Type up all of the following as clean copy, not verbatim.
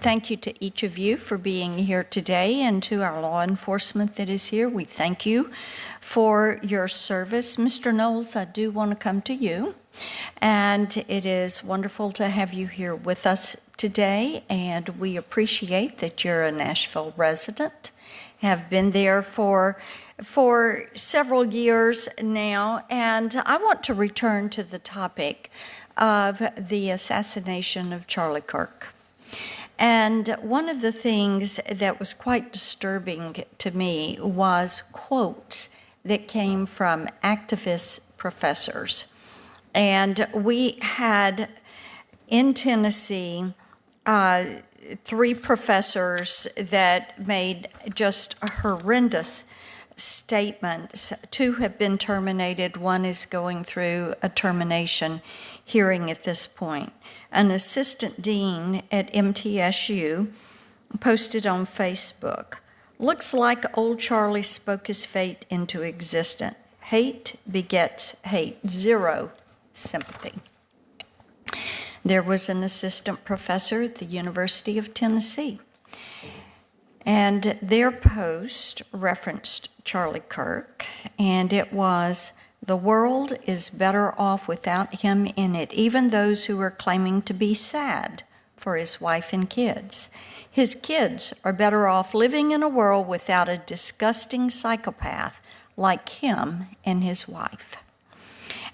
Thank you to each of you for being here today, and to our law enforcement that is here. We thank you for your service. Mr. Knowles, I do want to come to you, and it is wonderful to have you here with us today, and we appreciate that you're a Nashville resident, have been there for several years now, and I want to return to the topic of the assassination of Charlie Kirk. And one of the things that was quite disturbing to me was quotes that came from activist professors. And we had in Tennessee 3 professors that made just horrendous statements. 2 have been terminated. 1 is going through a termination hearing at this point. An assistant dean at MTSU posted on Facebook, "Looks like old Charlie spoke his fate into existence. Hate begets hate. Zero sympathy." There was an assistant professor at the University of Tennessee, and their post referenced Charlie Kirk, and it was, "The world is better off without him in it, even those who are claiming to be sad for his wife and kids. His kids are better off living in a world without a disgusting psychopath like him and his wife."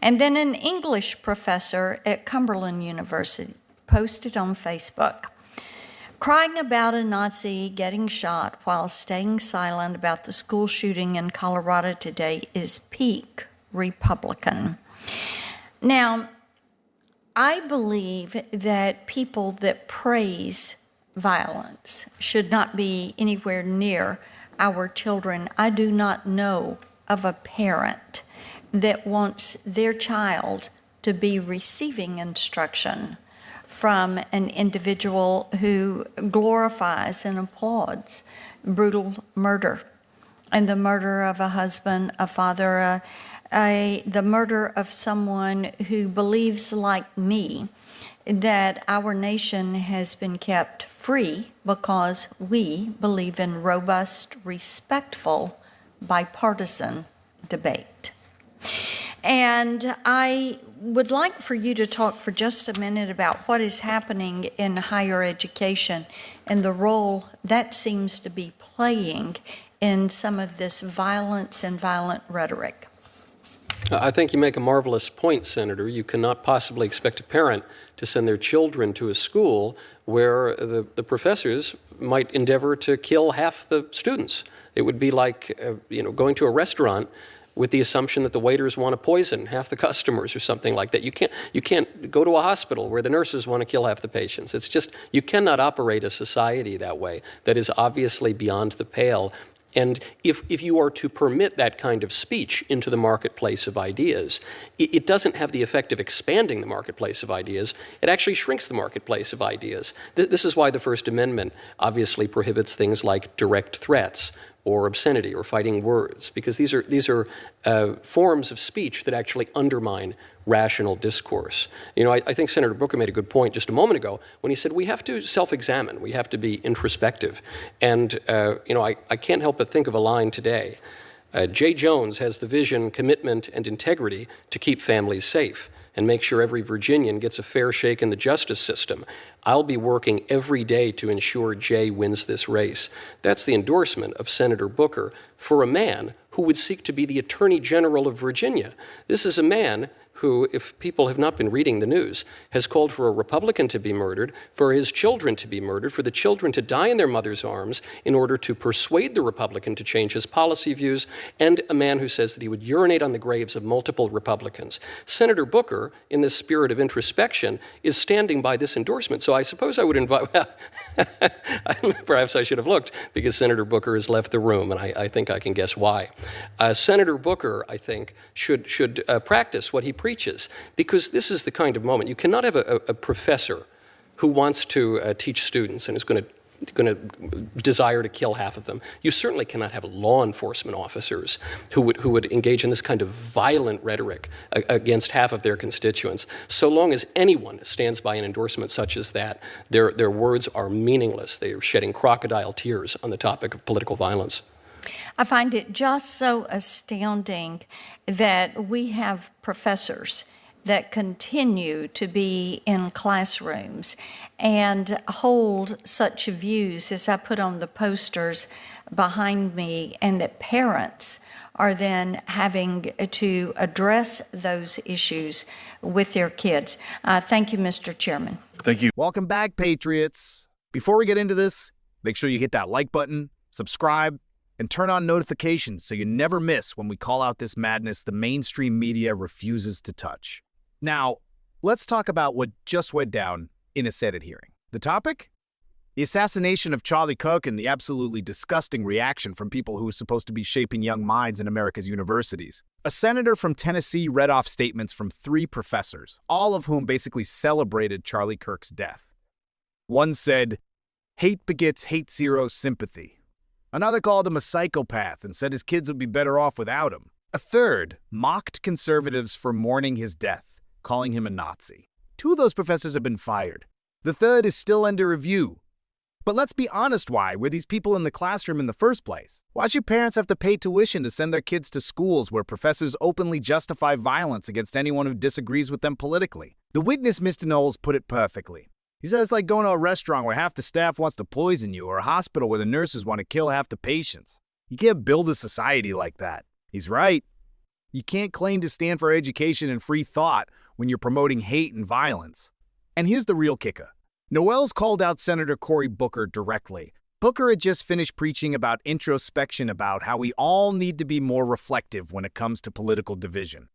And then an English professor at Cumberland University posted on Facebook, "Crying about a Nazi getting shot while staying silent about the school shooting in Colorado today is peak Republican." Now, I believe that people that praise violence should not be anywhere near our children. I do not know of a parent that wants their child to be receiving instruction from an individual who glorifies and applauds brutal murder, and the murder of a husband, a father, the murder of someone who believes, like me, that our nation has been kept free because we believe in robust, respectful, bipartisan debate. And I would like for you to talk for just a minute about what is happening in higher education and the role that seems to be playing in some of this violence and violent rhetoric. I think you make a marvelous point, Senator. You cannot possibly expect a parent to send their children to a school where the professors might endeavor to kill half the students. It would be like going to a restaurant with the assumption that the waiters want to poison half the customers or something like that. You can't go to a hospital where the nurses want to kill half the patients. It's just, you cannot operate a society that way. That is obviously beyond the pale. And if you are to permit that kind of speech into the marketplace of ideas, it doesn't have the effect of expanding the marketplace of ideas. It actually shrinks the marketplace of ideas. This is why the First Amendment obviously prohibits things like direct threats or obscenity or fighting words, because these are forms of speech that actually undermine rational discourse. I think Senator Booker made a good point just a moment ago when he said we have to self-examine, we have to be introspective. And I can't help but think of a line today. Jay Jones has the vision, commitment, and integrity to keep families safe and make sure every Virginian gets a fair shake in the justice system. I'll be working every day to ensure Jay wins this race. That's the endorsement of Senator Booker for a man who would seek to be the Attorney General of Virginia. This is a man who, if people have not been reading the news, has called for a Republican to be murdered, for his children to be murdered, for the children to die in their mother's arms in order to persuade the Republican to change his policy views, and a man who says that he would urinate on the graves of multiple Republicans. Senator Booker, in this spirit of introspection, is standing by this endorsement. So I suppose I would invite, well, perhaps I should have looked, because Senator Booker has left the room, and I think I can guess why. Senator Booker, I think, should practice what he preaches, because this is the kind of moment. You cannot have a professor who wants to teach students and is going to desire to kill half of them. You certainly cannot have law enforcement officers who would engage in this kind of violent rhetoric against half of their constituents. So long as anyone stands by an endorsement such as that, their words are meaningless. They are shedding crocodile tears on the topic of political violence. I find it just so astounding that we have professors that continue to be in classrooms and hold such views as I put on the posters behind me, and that parents are then having to address those issues with their kids. Thank you, Mr. Chairman. Thank you. Welcome back, Patriots. Before we get into this, make sure you hit that like button, subscribe, and turn on notifications so you never miss when we call out this madness the mainstream media refuses to touch. Now, let's talk about what just went down in a Senate hearing. The topic? The assassination of Charlie Kirk and the absolutely disgusting reaction from people who are supposed to be shaping young minds in America's universities. A senator from Tennessee read off statements from 3 professors, all of whom basically celebrated Charlie Kirk's death. One said, "Hate begets hate, zero sympathy." Another called him a psychopath and said his kids would be better off without him. A third mocked conservatives for mourning his death, calling him a Nazi. 2 of those professors have been fired. The third is still under review. But let's be honest, why were these people in the classroom in the first place? Why should parents have to pay tuition to send their kids to schools where professors openly justify violence against anyone who disagrees with them politically? The witness, Mr. Knowles, put it perfectly. He says it's like going to a restaurant where half the staff wants to poison you, or a hospital where the nurses want to kill half the patients. You can't build a society like that. He's right. You can't claim to stand for education and free thought when you're promoting hate and violence. And here's the real kicker. Noel's called out Senator Cory Booker directly. Booker had just finished preaching about introspection, about how we all need to be more reflective when it comes to political division.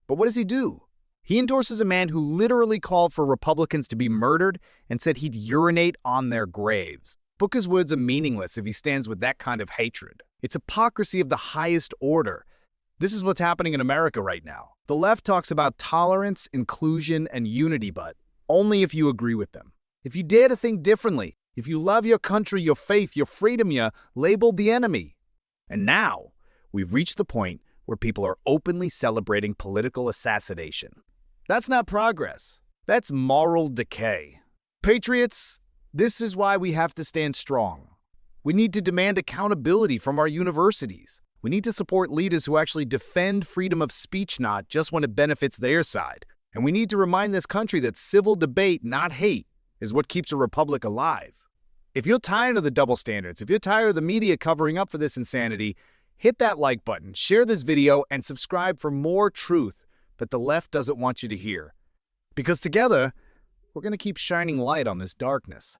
But what does he do? He endorses a man who literally called for Republicans to be murdered and said he'd urinate on their graves. Booker's words are meaningless if he stands with that kind of hatred. It's hypocrisy of the highest order. This is what's happening in America right now. The left talks about tolerance, inclusion, and unity, but only if you agree with them. If you dare to think differently, if you love your country, your faith, your freedom, you're labeled the enemy. And now, we've reached the point where people are openly celebrating political assassination. That's not progress. That's moral decay. Patriots, this is why we have to stand strong. We need to demand accountability from our universities. We need to support leaders who actually defend freedom of speech, not just when it benefits their side. And we need to remind this country that civil debate, not hate, is what keeps a republic alive. If you're tired of the double standards, if you're tired of the media covering up for this insanity, hit that like button, share this video, and subscribe for more truth that the left doesn't want you to hear. Because together, we're going to keep shining light on this darkness.